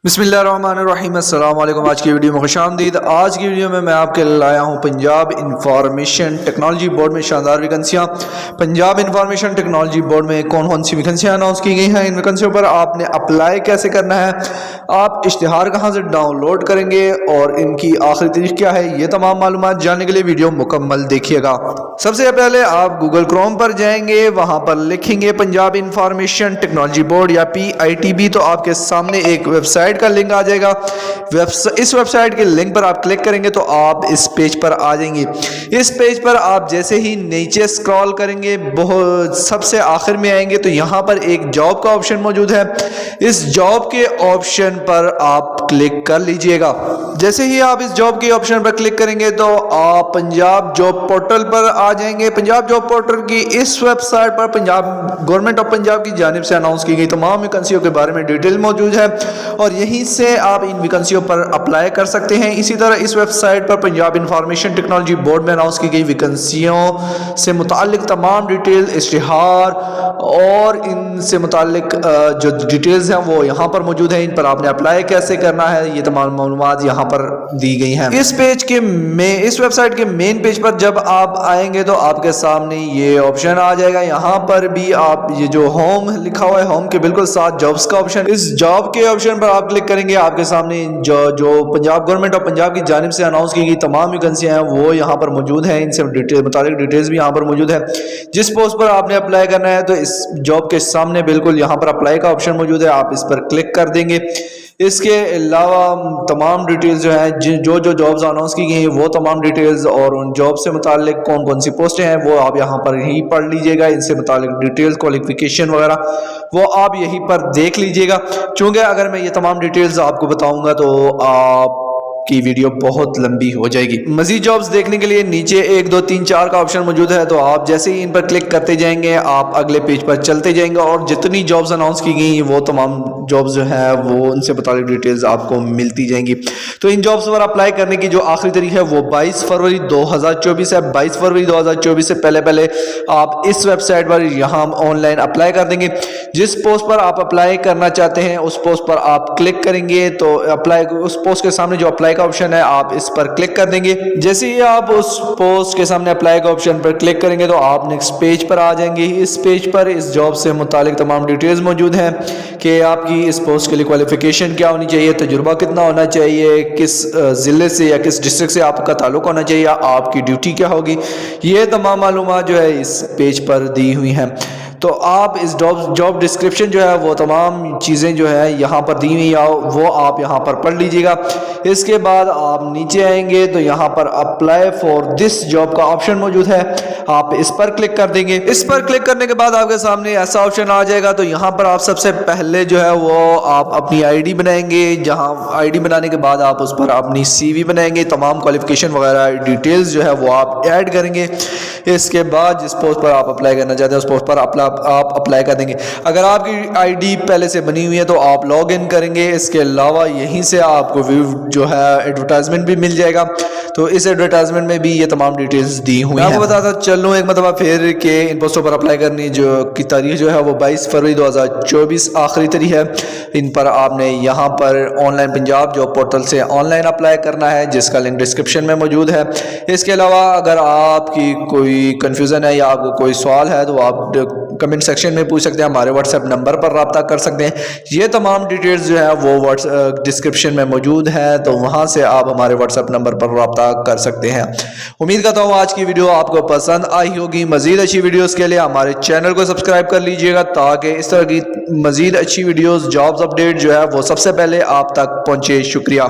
बिस्मिल्लाहिर्रहमानिर्रहीम। अस्सलाम वालेकुम। आज की वीडियो में खुश आमदीद। आज की वीडियो में मैं आपके लाया हूँ पंजाब इंफॉर्मेशन टेक्नोलॉजी बोर्ड में शानदार वैकेंसियाँ। पंजाब इंफॉर्मेशन टेक्नोलॉजी बोर्ड में कौन कौन सी वैकेंसियाँ अनाउंस की गई हैं, इन वैकेंसियों पर आपने अप्लाई कैसे करना है, आप इश्तिहार कहाँ से डाउनलोड करेंगे और इनकी आखिरी तारीख क्या है, ये तमाम मालूमात जानने के लिए वीडियो मुकम्मल देखिएगा। सबसे पहले आप गूगल क्रोम पर जाएंगे, वहाँ पर लिखेंगे पंजाब इंफॉर्मेशन टेक्नोलॉजी बोर्ड या PITB, तो आपके सामने एक वेबसाइट का लिंक आ जाएगा। इस वेबसाइट के लिंक पर आप क्लिक करेंगे तो आप इस पेज पर आ जाएंगे। इस पेज पर आप जैसे ही नीचे स्क्रॉल करेंगे, बहुत सबसे आखिर में आएंगे तो यहाँ पर एक जॉब का ऑप्शन मौजूद है। इस जॉब के ऑप्शन पर आप क्लिक कर लीजिएगा। जैसे ही आप इस जॉब के ऑप्शन पर क्लिक करेंगे तो आप पंजाब जॉब पोर्टल पर आ जाएंगे। पंजाब जॉब पोर्टल की इस वेबसाइट पर पंजाब गवर्नमेंट ऑफ पंजाब की जानिब से अनाउंस की गई तमाम वैकेंसियों के बारे में डिटेल मौजूद है और यहीं से आप इन वैकेंसियों पर अप्लाई कर सकते हैं। इसी तरह इस वेबसाइट पर पंजाब इंफॉर्मेशन टेक्नोलॉजी बोर्ड में अनाउंस की गई वैकेंसियों से मुताल्लिक तमाम डिटेल, इश्तिहार और इनसे मुताल्लिक जो डिटेल्स हैं वो यहाँ पर मौजूद है। इन पर आपने अप्लाई कैसे करना है, ये तमाम मालूमात यहाँ पर दी गई हैं। इस वेबसाइट के मेन पेज पर जब आप आएंगे तो आपके सामने ये ऑप्शन आ जाएगा। यहाँ पर भी आप ये जो होम लिखा हुआ है, होम के बिल्कुल साथ जॉब्स का ऑप्शन, इस जॉब के ऑप्शन पर आप क्लिक करेंगे। आपके सामने जो पंजाब गवर्नमेंट ऑफ पंजाब की जानिब से अनाउंस की गई तमाम वैकेंसियां हैं वो यहाँ पर मौजूद हैं। इनसे मुतालिक डिटेल्स भी यहाँ पर मौजूद है। जिस पोस्ट पर आपने अप्लाई करना है तो इस जॉब के सामने बिल्कुल यहाँ पर अप्लाई का ऑप्शन मौजूद है, आप इस पर क्लिक कर देंगे। इसके अलावा तमाम डिटेल्स जो हैं, जो जॉब्स अनाउंस की गई हैं वो तमाम डिटेल्स और उन जॉब से मुतालिक कौन कौन सी पोस्टें हैं वो आप यहाँ पर ही पढ़ लीजिएगा। इनसे मुतालिक डिटेल्स, क्वालिफिकेशन वगैरह वो आप यहीं पर देख लीजिएगा। चूँकि अगर मैं ये तमाम डिटेल्स आपको बताऊँगा तो आप की वीडियो बहुत लंबी हो जाएगी। मजीद जॉब्स देखने के लिए नीचे 1 2 3 4 का ऑप्शन मौजूद है, तो आप जैसे ही इन पर क्लिक करते जाएंगे आप अगले पेज पर चलते जाएंगे और जितनी जॉब्स अनाउंस की गई वो तमाम जॉब्स जो है वो उनसे मुताल्लिक डिटेल्स आपको मिलती जाएंगी। तो इन जॉब्स पर अप्लाई करने की जो आखिरी तारीख है वो 22 फरवरी 2024 है। 22 फरवरी 2024 से पहले आप इस वेबसाइट पर यहाँ ऑनलाइन अप्लाई कर देंगे। जिस पोस्ट पर आप अप्लाई करना चाहते हैं उस पोस्ट पर आप क्लिक करेंगे तो अप्लाई, उस पोस्ट के सामने जो अप्लाई का ऑप्शन है आप इस पर क्लिक कर देंगे। जैसे ही आप उस पोस्ट के सामने अप्लाई का ऑप्शन पर क्लिक करेंगे तो आप नेक्स्ट पेज पर आ जाएंगे। इस पेज पर इस जॉब से मुतालिक तमाम डिटेल्स मौजूद हैं कि आपकी इस पोस्ट के लिए क्वालिफिकेशन क्या होनी चाहिए, तजुर्बा कितना होना चाहिए, किस ज़िले से या किस डिस्ट्रिक्ट से आपका ताल्लुक होना चाहिए, आपकी ड्यूटी क्या होगी, ये तमाम मालूमात जो है इस पेज पर दी हुई हैं। तो आप इस जॉब डिस्क्रिप्शन जो है वो तमाम चीज़ें जो है यहाँ पर दी हुई है वो आप यहाँ पर पढ़ लीजिएगा। इसके बाद आप नीचे आएंगे तो यहाँ पर अप्लाई फॉर दिस जॉब का ऑप्शन मौजूद है, आप इस पर क्लिक कर देंगे। इस पर क्लिक करने के बाद आपके सामने ऐसा ऑप्शन आ जाएगा। तो यहाँ पर आप सबसे पहले जो है वो आप अपनी ID बनाएंगे। जहाँ ID बनाने के बाद आप उस पर अपनी CV बनाएंगे, तमाम क्वालिफिकेशन वगैरह डिटेल्स जो है वो आप ऐड करेंगे। इसके बाद जिस पोस्ट पर आप अप्लाई करना चाहते हैं उस पोस्ट पर आप अप्लाई कर देंगे। अगर आपकी ID पहले से बनी हुई है तो आप लॉग इन करेंगे। इसके अलावा यहीं से आपको जो है एडवर्टाइजमेंट भी मिल जाएगा। तो इस एडवर्टाइजमेंट में भी ये तमाम डिटेल्स दी हुई हैं। आपको बताता चलूँ एक मरतबा फिर कि इन पोस्टों पर अप्लाई करनी की तारीख जो है वो 22 फरवरी 2024 आखिरी तारीख है। इन पर आपने यहाँ पर ऑनलाइन पंजाब जॉब पोर्टल से ऑनलाइन अप्लाई करना है, जिसका लिंक डिस्क्रिप्शन में मौजूद है। इसके अलावा अगर आपकी कोई कन्फ्यूज़न है या आपको कोई सवाल है तो आप कमेंट सेक्शन में पूछ सकते हैं, हमारे व्हाट्सएप नंबर पर रब्ता कर सकते हैं। ये तमाम डिटेल्स जो है वो डिस्क्रिप्शन में मौजूद है, तो वहाँ से आप हमारे व्हाट्सएप नंबर पर रब्ता कर सकते हैं। उम्मीद करता हूँ आज की वीडियो आपको पसंद आई होगी। मज़ीद अच्छी वीडियोज़ के लिए हमारे चैनल को सब्सक्राइब कर लीजिएगा ताकि इस तरह की मज़ीद अच्छी वीडियोज़, जॉब्स अपडेट जो है वो सबसे पहले आप तक पहुँचे। शुक्रिया।